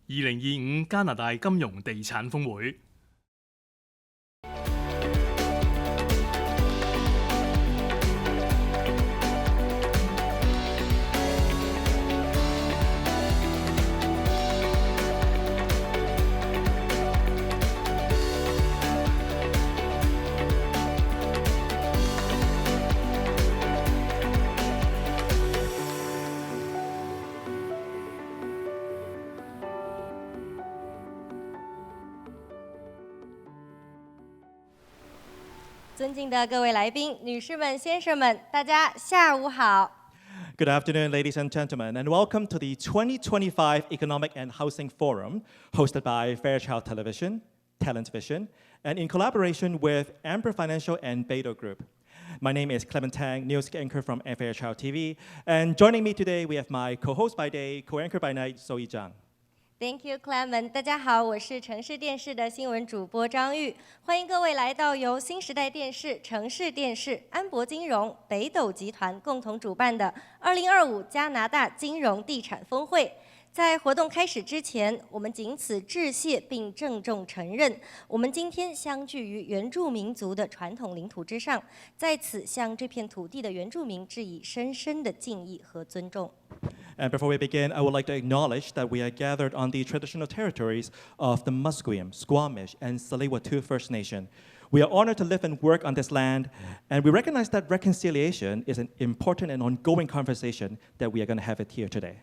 2025加拿大金融地產峰會。尊敬的各位来宾、女士们、先生们，大家下午好。Good afternoon, ladies and gentlemen, and welcome to the 2025 Economic and Housing Forum, hosted by Fairchild Television, Talent Vision, and in collaboration with Amber Financial and Beidou Group. My name is Clement Tang, news anchor from Fairchild TV, and joining me today, we have my co-host by day, co-anchor by night, Zoe Zhang.Thank you, Clement. 大家好，我是城市电视的新闻主播张玉，欢迎各位来到由新时代电视、城市电视、安博金融、北斗集团共同主办的2025加拿大金融地产峰会。在活动开始之前，我们仅此致谢并郑重承认，我们今天相聚于原住民族的传统领土之上，在此向这片土地的原住民致以深深的敬意和尊重。And before we begin, I would like to acknowledge that we are gathered on the traditional territories of the Musqueam, Squamish, and Tsleil-Waututh First Nation. We are honored to live and work on this land, and we recognize that reconciliation is an important and ongoing conversation that we are going to have it here today.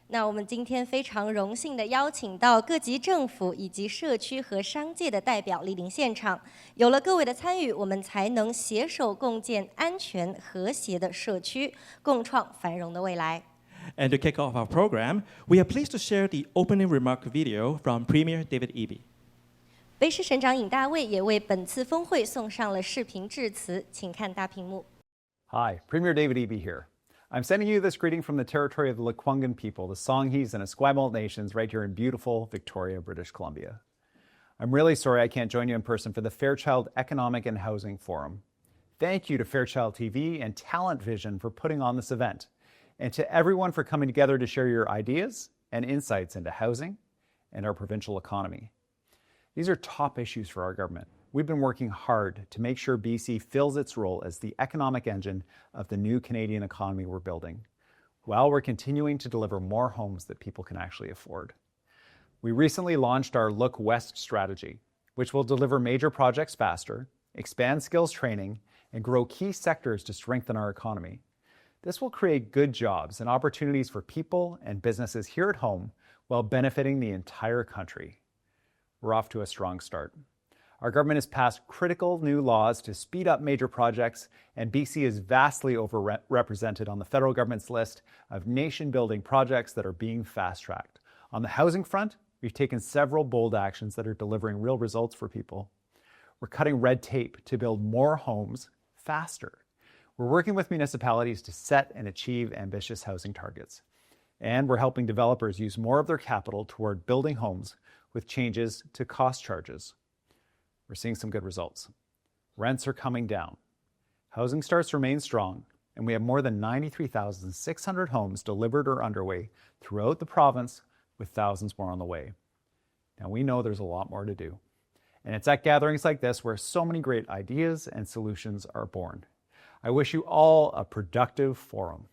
那我们今天非常荣幸地邀请到各级政府以及社区和商界的代表莅临现场。有了各位的参与，我们才能携手共建安全和谐的社区，共创繁荣的未来。And to kick off our program, we are pleased to share the opening remark video from Premier David Eby. 卑诗省长尹大卫也为本次峰会送上了视频致辞，请看大屏幕。Hi, Premier David Eby here. I'm sending you this greeting from the territory of the Lekwungen people, the Songhees and Esquimalt nations right here in beautiful Victoria, British Columbia. I'm really sorry I can't join you in person for the Fairchild Economic and Housing Forum. Thank you to Fairchild TV and Talent Vision for putting on this event, and to everyone for coming together to share your ideas and insights into housing and our provincial economy. These are top issues for our government. We've been working hard to make sure BC fills its role as the economic engine of the new Canadian economy we're building, while we're continuing to deliver more homes that people can actually afford. We recently launched our Look West strategy, which will deliver major projects faster, expand skills training, and grow key sectors to strengthen our economy. This will create good jobs and opportunities for people and businesses here at home while benefiting the entire country. We're off to a strong start. Our government has passed critical new laws to speed up major projects, and BC is vastly overrepresented on the federal government's list of nation-building projects that are being fast-tracked. On the housing front, we've taken several bold actions that are delivering real results for people. We're cutting red tape to build more homes faster. We're working with municipalities to set and achieve ambitious housing targets. And we're helping developers use more of their capital toward building homes with changes to cost charges. We're seeing some good results. Rents are coming down. Housing starts remain strong, and we have more than 93,600 homes delivered or underway throughout the province, with thousands more on the way. Now, we know there's a lot more to do. And it's at gatherings like this where so many great ideas and solutions are born. I wish you all a productive forum,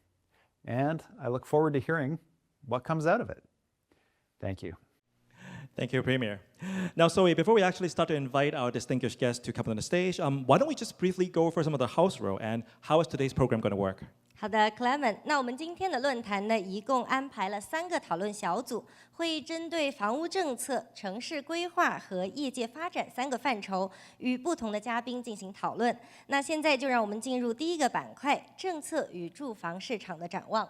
and I look forward to hearing what comes out of it. Thank you. Thank you, Premier. Now, Zoe, before we actually start to invite our distinguished guests to come on the stage, why don't we just briefly go over some of the house rule and how is today's program going to work? 好的 ，Clement， 那我们今天的论坛呢，一共安排了3个讨论小组，会针对房屋政策、城市规划和业界发展3个范畴，与不同的嘉宾进行讨论。那现在就让我们进入第一个板块——政策与住房市场的展望。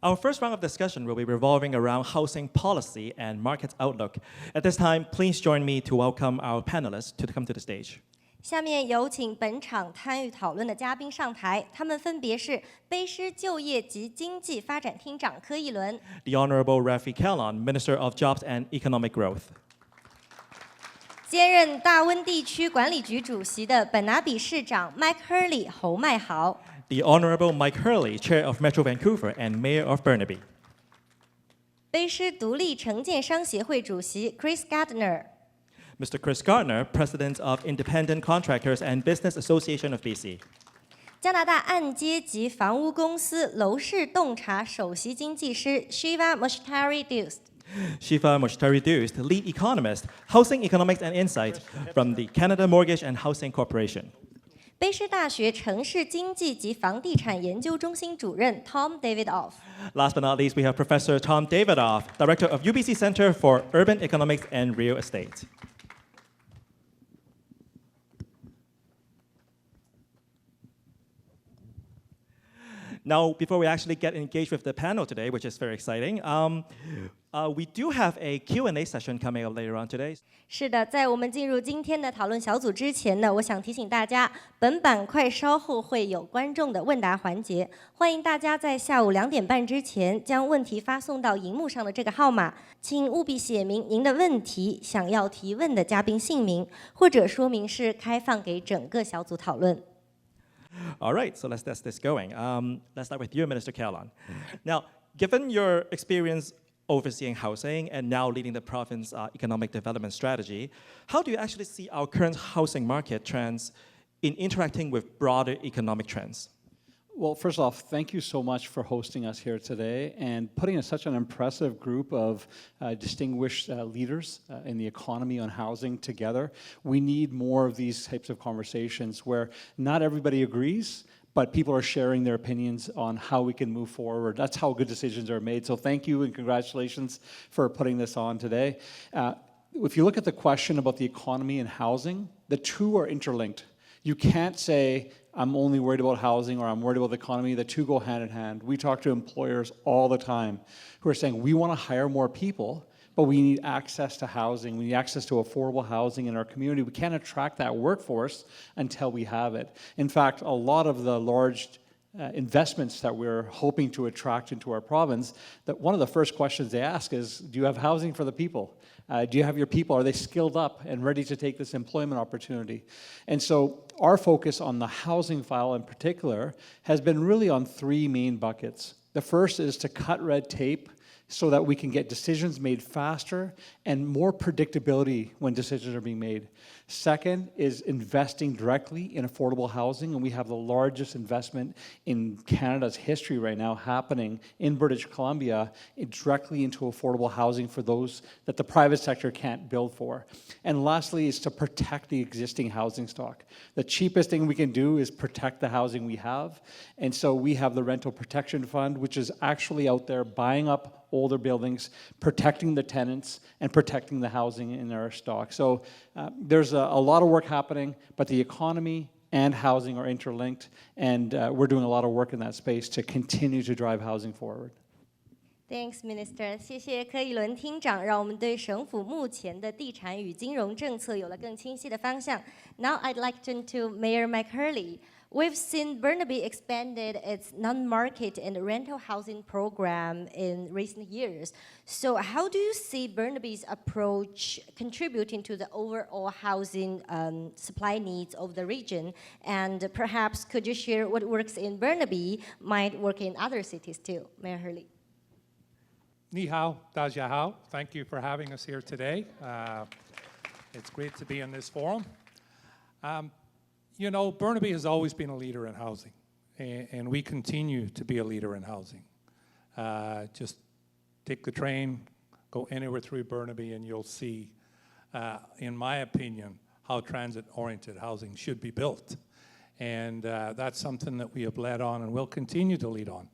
Our first round of discussion will be revolving around housing policy and market outlook. At this time, please join me to welcome our panelists to come to the stage. 下面有请本场参与讨论的嘉宾上台，他们分别是卑诗就业及经济发展厅长柯义伦 The Honorable Rafi Kellon, Minister of Jobs and Economic Growth. 兼任大温地区管理局主席的本拿比市长 Mike Hurley 侯迈豪 The Honorable Mike Hurley, Chair of Metro Vancouver and Mayor of Burnaby. 卑诗独立城建商协会主席 Chris Gardner。Mr. Chris Gardner, President of Independent Contractors and Business Association of BC. 加拿大按揭及房屋公司楼市洞察首席经济师 Shiva Mushtari-Dust。Shiva Mushtari-Dust, Lead Economist, Housing Economics and Insight from the Canada Mortgage and Housing Corporation. 卑诗大学城市经济及房地产研究中心主任 Tom Davidoff。Last but not least, we have Professor Tom Davidoff, Director of UBC Center for Urban Economics and Real Estate. Now, before we actually get engaged with the panel today, which is very exciting, we do have a Q&A session coming up later on today. 是的，在我们进入今天的讨论小组之前呢，我想提醒大家，本板块稍后会有观众的问答环节，欢迎大家在下午2点半之前将问题发送到荧幕上的这个号码，请务必写明您的问题、想要提问的嘉宾姓名，或者说明是开放给整个小组讨论。All right, so let's get this going. Let's start with you, Minister Carolan. Now, given your experience overseeing housing and now leading the province economic development strategy, how do you actually see our current housing market trends in interacting with broader economic trends? Well, first off, thank you so much for hosting us here today and putting such an impressive group of distinguished leaders in the economy on housing together. We need more of these types of conversations where not everybody agrees, but people are sharing their opinions on how we can move forward. That's how good decisions are made. So thank you and congratulations for putting this on today. If you look at the question about the economy and housing, the two are interlinked. You can't say, I'm only worried about housing or I'm worried about the economy. The two go hand in hand. We talk to employers all the time who are saying, we want to hire more people, but we need access to housing. We need access to affordable housing in our community. We can't attract that workforce until we have it. In fact, a lot of the large investments that we're hoping to attract into our province, that one of the first questions they ask is, do you have housing for the people? Do you have your people? Are they skilled up and ready to take this employment opportunity? And so our focus on the housing file in particular has been really on three main buckets. The first is to cut red tape so that we can get decisions made faster and more predictability when decisions are being made. Second is investing directly in affordable housing, and we have the largest investment in Canada's history right now happening in British Columbia directly into affordable housing for those that the private sector can't build for. And lastly is to protect the existing housing stock. The cheapest thing we can do is protect the housing we have, and so we have the Rental Protection Fund, which is actually out there buying up older buildings, protecting the tenants, and protecting the housing in our stock. So there's a lot of work happening, but the economy and housing are interlinked, and we're doing a lot of work in that space to continue to drive housing forward. Thanks, Minister. 谢谢柯以伦厅长，让我们对省府目前的地产与金融政策有了更清晰的方向。Now I'd like to turn to Mayor Mike Hurley. We've seen Burnaby expanded its non-market and rental housing program in recent years. So how do you see Burnaby's approach contributing to the overall housing supply needs of the region? And perhaps could you share what works in Burnaby might work in other cities too, Mayor Hurley? 你好，大家好. Thank you for having us here today. It's great to be in this forum. You know, Burnaby has always been a leader in housing, and we continue to be a leader in housing. Just take the train, go anywhere through Burnaby, and you'll see, in my opinion, how transit-oriented housing should be built. And that's something that we have led on and will continue to lead on.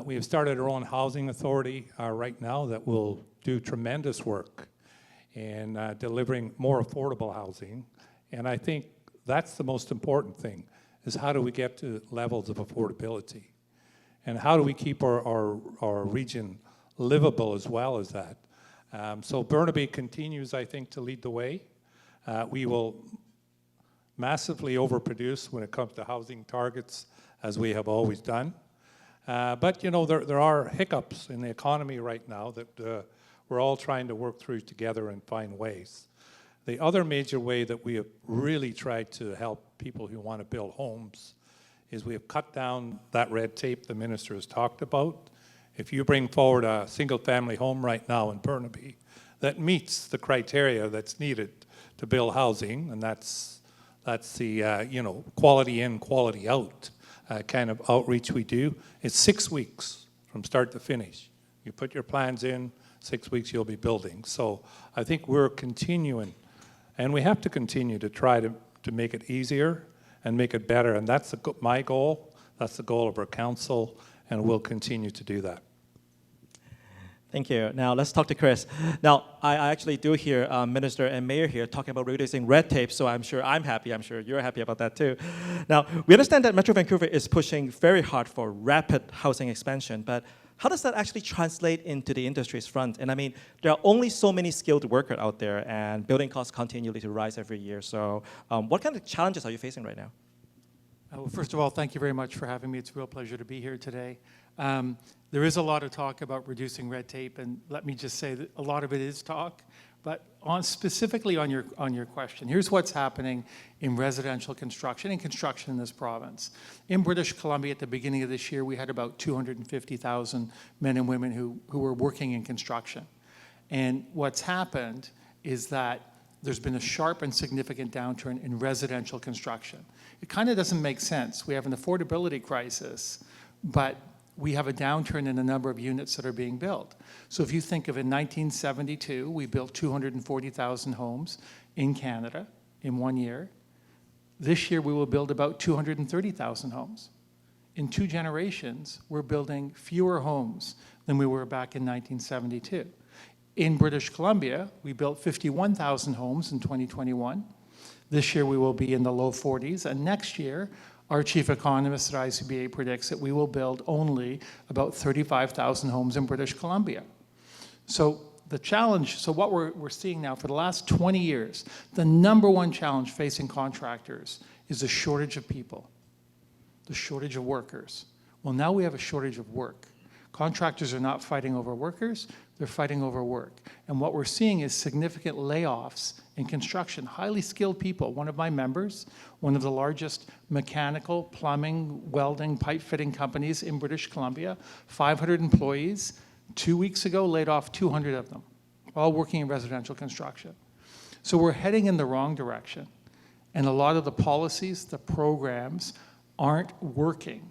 We have started our own housing authority right now that will do tremendous work in delivering more affordable housing. And I think that's the most important thing, is how do we get to levels of affordability? And how do we keep our region livable as well as that? So Burnaby continues, I think, to lead the way. We will massively overproduce when it comes to housing targets, as we have always done. But, you know, there are hiccups in the economy right now that we're all trying to work through together and find ways. The other major way that we have really tried to help people who want to build homes is we have cut down that red tape the minister has talked about. If you bring forward a single-family home right now in Burnaby that meets the criteria that's needed to build housing, and that's the quality in, quality out kind of outreach we do. It's 6 weeks from start to finish. You put your plans in, 6 weeks you'll be building. So I think we're continuing, and we have to continue to try to make it easier and make it better. And that's my goal. That's the goal of our council, and we'll continue to do that. Thank you. Now let's talk to Chris. Now I actually do hear Minister and Mayor here talking about reducing red tape, so I'm sure I'm happy. I'm sure you're happy about that too. Now we understand that Metro Vancouver is pushing very hard for rapid housing expansion, but how does that actually translate into the industry's front? And I mean, there are only so many skilled workers out there, and building costs continually to rise every year. So what kind of challenges are you facing right now? Well, first of all, thank you very much for having me. It's a real pleasure to be here today. There is a lot of talk about reducing red tape, and let me just say that a lot of it is talk. But specifically on your question, here's what's happening in residential construction and construction in this province. In British Columbia, at the beginning of this year, we had about 250,000 men and women who were working in construction. And what's happened is that there's been a sharp and significant downturn in residential construction. It kind of doesn't make sense. We have an affordability crisis, but we have a downturn in the number of units that are being built. So if you think of in 1972, we built 240,000 homes in Canada in 1 year. This year we will build about 230,000 homes. In 2 generations, we're building fewer homes than we were back in 1972. In British Columbia, we built 51,000 homes in 2021. This year we will be in the low 40s, and next year, our chief economist at ICBA predicts that we will build only about 35,000 homes in British Columbia. So the challenge, so what we're seeing now for the last 20 years, the number one challenge facing contractors is the shortage of people, the shortage of workers. Well, now we have a shortage of work. Contractors are not fighting over workers, they're fighting over work. And what we're seeing is significant layoffs in construction, highly skilled people. One of my members, one of the largest mechanical, plumbing, welding, pipe fitting companies in British Columbia, 500 employees, 2 weeks ago laid off 200 of them, all working in residential construction. So we're heading in the wrong direction. And a lot of the policies, the programs aren't working.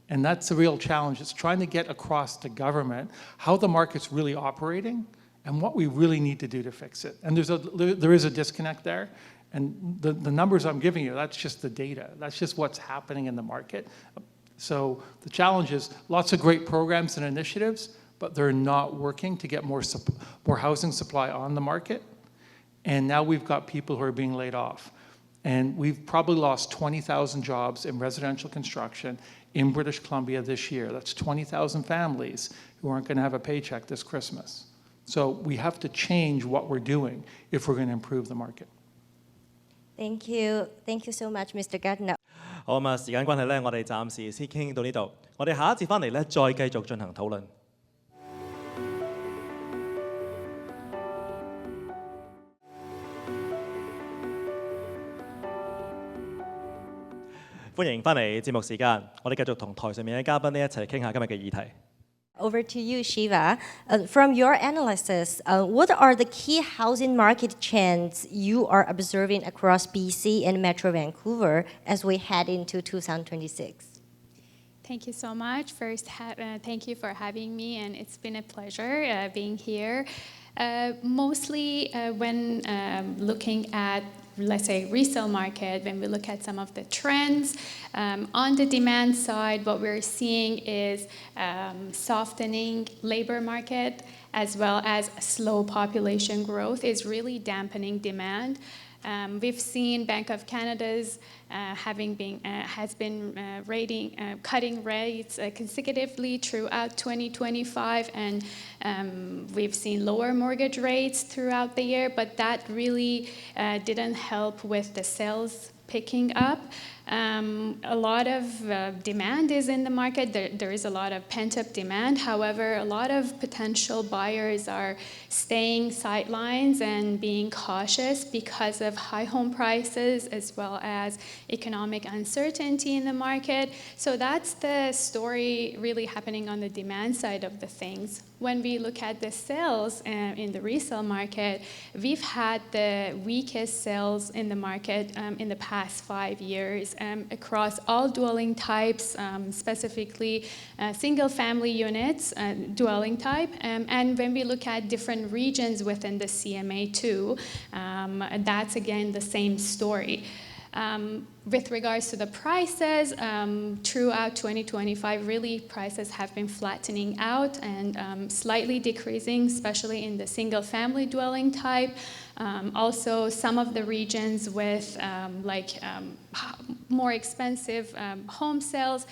And that's the real challenge. It's trying to get across to government how the market's really operating and what we really need to do to fix it. And there is a disconnect there. And the numbers I'm giving you, that's just the data. That's just what's happening in the market. So the challenge is lots of great programs and initiatives, but they're not working to get more housing supply on the market. And now we've got people who are being laid off. And we've probably lost 20,000 jobs in residential construction in British Columbia this year. That's 20,000 families who aren't going to have a paycheck this Christmas. So we have to change what we're doing if we're going to improve the market. Thank you. Thank you so much, Mr. Gardner. 好咁啊，時間關係咧，我哋暫時先傾到呢度。我哋下一節翻嚟咧，再繼續進行討論。歡迎翻嚟節目時間，我哋繼續同台上面嘅嘉賓呢一齊傾下今日嘅議題。Over to you, Shiva. From your analysis, what are the key housing market trends you are observing across BC and Metro Vancouver as we head into 2026? Thank you so much. First, thank you for having me, and it's been a pleasure being here. Mostly when looking at, let's say, resale market, when we look at some of the trends, on the demand side, what we're seeing is softening labor market, as well as slow population growth is really dampening demand. We've seen Bank of Canada's has been cutting rates consecutively throughout 2025, and we've seen lower mortgage rates throughout the year, but that really didn't help with the sales picking up. A lot of demand is in the market. There is a lot of pent-up demand. However, a lot of potential buyers are staying sidelines and being cautious because of high home prices as well as economic uncertainty in the market. So that's the story really happening on the demand side of the things. When we look at the sales in the resale market, we've had the weakest sales in the market in the past 5 years across all dwelling types, specifically single-family units, dwelling type. And when we look at different regions within the CMA too, that's again the same story. With regards to the prices, throughout 2025, really prices have been flattening out and slightly decreasing, especially in the single-family dwelling type. Also, some of the regions with more expensive home sales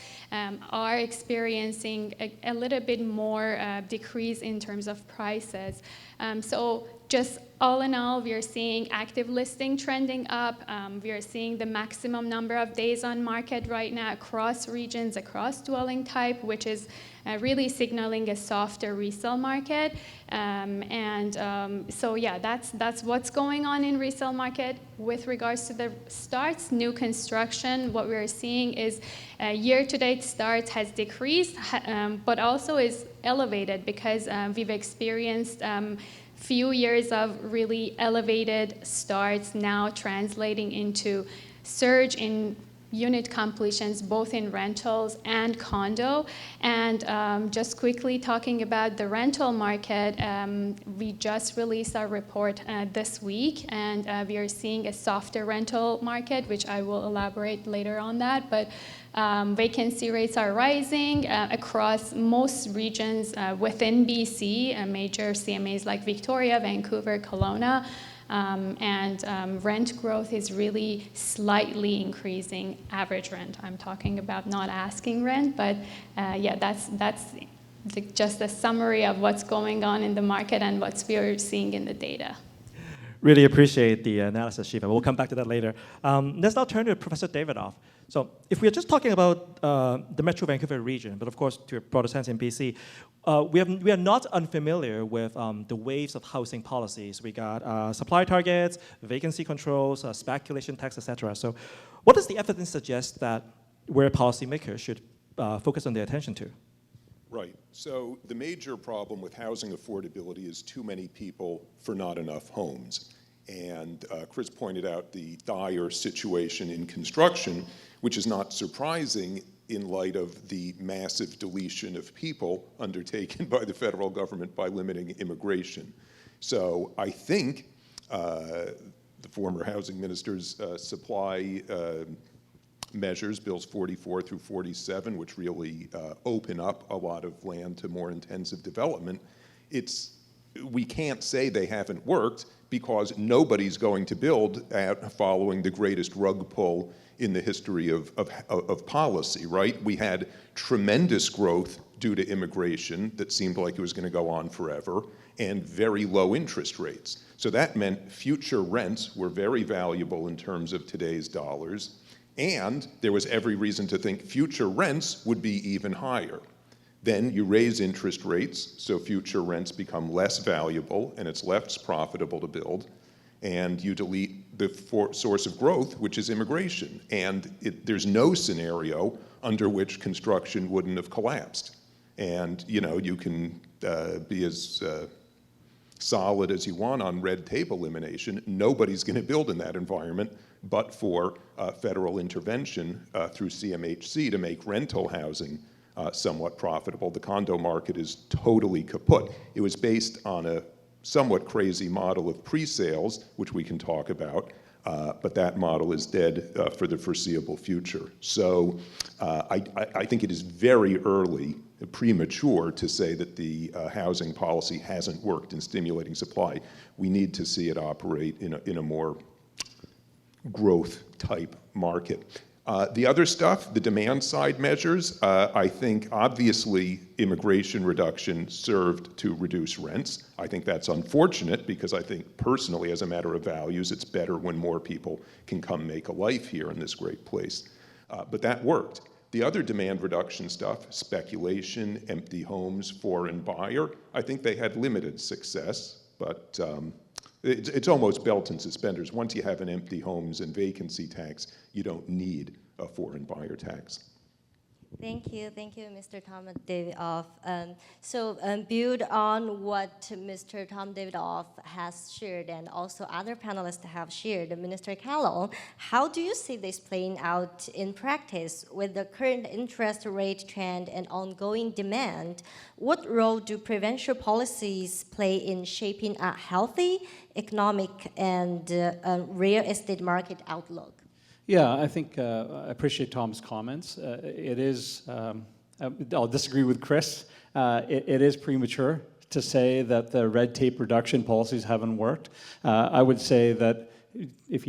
are experiencing a little bit more decrease in terms of prices. So just all in all, we are seeing active listing trending up. We are seeing the maximum number of days on market right now across regions, across dwelling type, which is really signaling a softer resale market. So yeah, that's what's going on in resale market. With regards to the starts, new construction, what we're seeing is year-to-date starts has decreased, but also is elevated because we've experienced few years of really elevated starts now translating into surge in unit completions, both in rentals and condo. And just quickly talking about the rental market, we just released our report this week, and we are seeing a softer rental market, which I will elaborate later on that. But vacancy rates are rising across most regions within BC, major CMAs like Victoria, Vancouver, Kelowna. And rent growth is really slightly increasing average rent. I'm talking about not asking rent, but yeah, that's just a summary of what's going on in the market and what we are seeing in the data. Really appreciate the analysis, Shiva. We'll come back to that later. Let's now turn to Professor Davidoff. So if we're just talking about the Metro Vancouver region, but of course to a broader sense in BC, we are not unfamiliar with the waves of housing policies. We got supply targets, vacancy controls, speculation tax, etc. So what does the evidence suggest that where policymakers should focus on their attention to? Right. So the major problem with housing affordability is too many people for not enough homes. And Chris pointed out the dire situation in construction, which is not surprising in light of the massive deletion of people undertaken by the federal government by limiting immigration. So I think the former housing minister's supply measures, Bills 44 through 47, which really open up a lot of land to more intensive development, we can't say they haven't worked because nobody's going to build following the greatest rug pull in the history of policy, right? We had tremendous growth due to immigration that seemed like it was going to go on forever, and very low interest rates. So that meant future rents were very valuable in terms of today's dollars, and there was every reason to think future rents would be even higher. Then you raise interest rates, so future rents become less valuable and it's less profitable to build, and you delete the source of growth, which is immigration. And there's no scenario under which construction wouldn't have collapsed. And you can be as solid as you want on red tape elimination. Nobody's going to build in that environment but for federal intervention through CMHC to make rental housing somewhat profitable. The condo market is totally kaput. It was based on a somewhat crazy model of pre-sales, which we can talk about, but that model is dead for the foreseeable future. So I think it is very early, premature to say that the housing policy hasn't worked in stimulating supply. We need to see it operate in a more growth type market. The other stuff, the demand side measures, I think obviously immigration reduction served to reduce rents. I think that's unfortunate because I think personally as a matter of values, it's better when more people can come make a life here in this great place. But that worked. The other demand reduction stuff, speculation, empty homes, foreign buyer, I think they had limited success, but it's almost belt and suspenders. Once you have an empty homes and vacancy tax, you don't need a foreign buyer tax. Thank you, Mr. Tom Davidoff. Build on what Mr. Tom Davidoff has shared and also other panelists have shared, Minister Callon, how do you see this playing out in practice with the current interest rate trend and ongoing demand? What role do prevention policies play in shaping a healthy economic and real estate market outlook? Yeah, I think I appreciate Tom's comments. It is, I'll disagree with Chris. It is premature to say that the red tape reduction policies haven't worked. I would say that if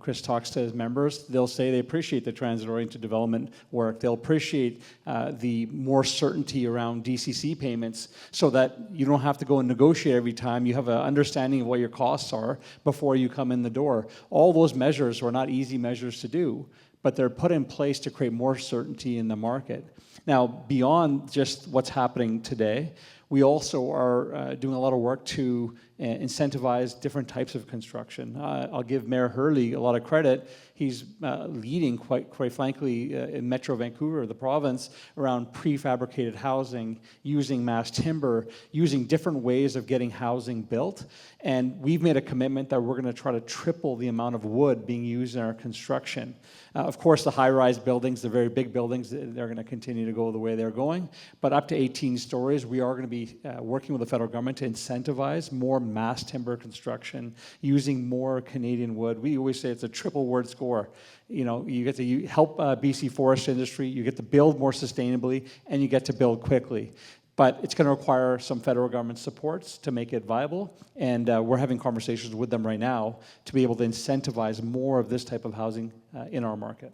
Chris talks to his members, they'll say they appreciate the transit-oriented development work. They'll appreciate the more certainty around DCC payments so that you don't have to go and negotiate every time. You have an understanding of what your costs are before you come in the door. All those measures are not easy measures to do, but they're put in place to create more certainty in the market. Now, beyond just what's happening today, we also are doing a lot of work to incentivize different types of construction. I'll give Mayor Hurley a lot of credit. He's leading, quite frankly, in Metro Vancouver, the province, around prefabricated housing, using mass timber, using different ways of getting housing built. And we've made a commitment that we're going to try to triple the amount of wood being used in our construction. Of course, the high-rise buildings, the very big buildings, they're going to continue to go the way they're going. But up to 18 stories, we are going to be working with the federal government to incentivize more mass timber construction, using more Canadian wood. We always say it's a triple word score. You get to help BC forest industry, you get to build more sustainably, and you get to build quickly. But it's going to require some federal government supports to make it viable, and we're having conversations with them right now to be able to incentivize more of this type of housing in our market.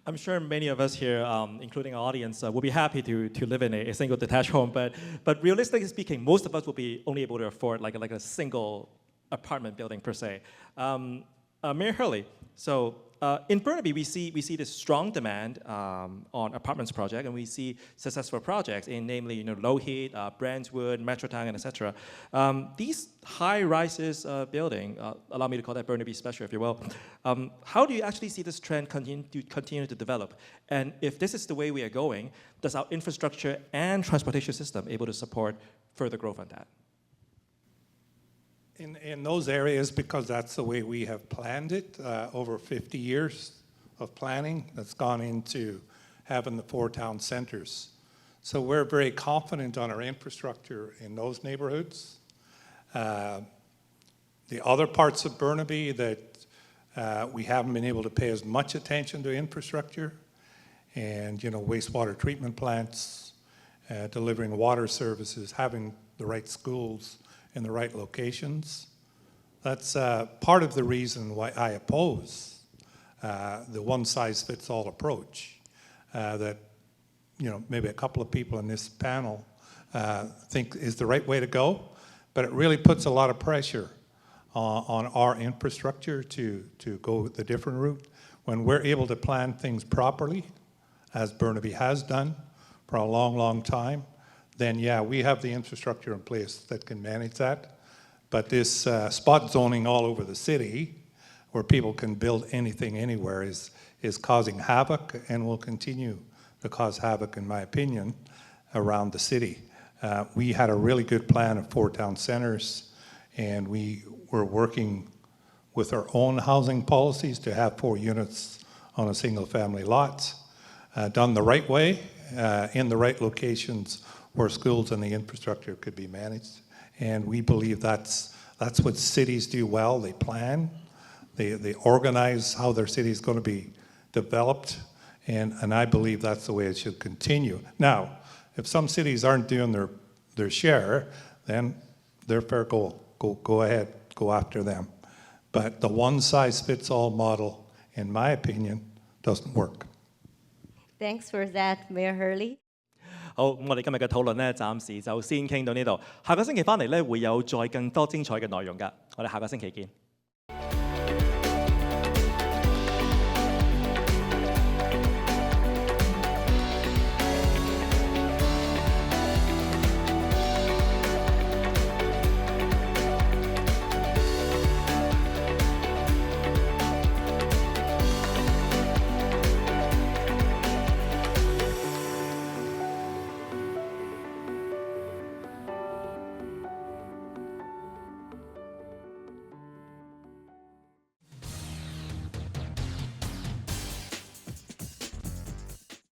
I'm sure many of us here, including our audience, will be happy to live in a single detached home, but realistically speaking, most of us will be only able to afford like a single apartment building per se. Mayor Hurley, so in Burnaby, we see this strong demand on apartments project, and we see successful projects in namely Lougheed, Brandwood, Metrotown, and etc. These high rises building, allow me to call that Burnaby special, if you will. How do you actually see this trend continue to develop? And if this is the way we are going, does our infrastructure and transportation system able to support further growth on that? In those areas, because that's the way we have planned it, over 50 years of planning that's gone into having the 4 town centers. So we're very confident on our infrastructure in those neighborhoods. The other parts of Burnaby that we haven't been able to pay as much attention to infrastructure, and wastewater treatment plants, delivering water services, having the right schools in the right locations. That's part of the reason why I oppose the one-size-fits-all approach that maybe a couple of people in this panel think is the right way to go, but it really puts a lot of pressure on our infrastructure to go the different route. When we're able to plan things properly, as Burnaby has done for a long, long time, then yeah, we have the infrastructure in place that can manage that. But this spot zoning all over the city, where people can build anything anywhere, is causing havoc and will continue to cause havoc, in my opinion, around the city. We had a really good plan of 4 town centers, and we were working with our own housing policies to have 4 units on a single family lot, done the right way, in the right locations, where schools and the infrastructure could be managed. And we believe that's what cities do well. They plan, they organize how their city is going to be developed, and I believe that's the way it should continue. Now, if some cities aren't doing their share, then they're fair, go ahead, go after them. But the one-size-fits-all model, in my opinion, doesn't work. Thanks for that, Mayor Hurley. 好，咁我哋今日嘅討論咧，暫時就先傾到呢度。下個星期翻嚟咧，會有再更多精彩嘅內容㗎。我哋下個星期見。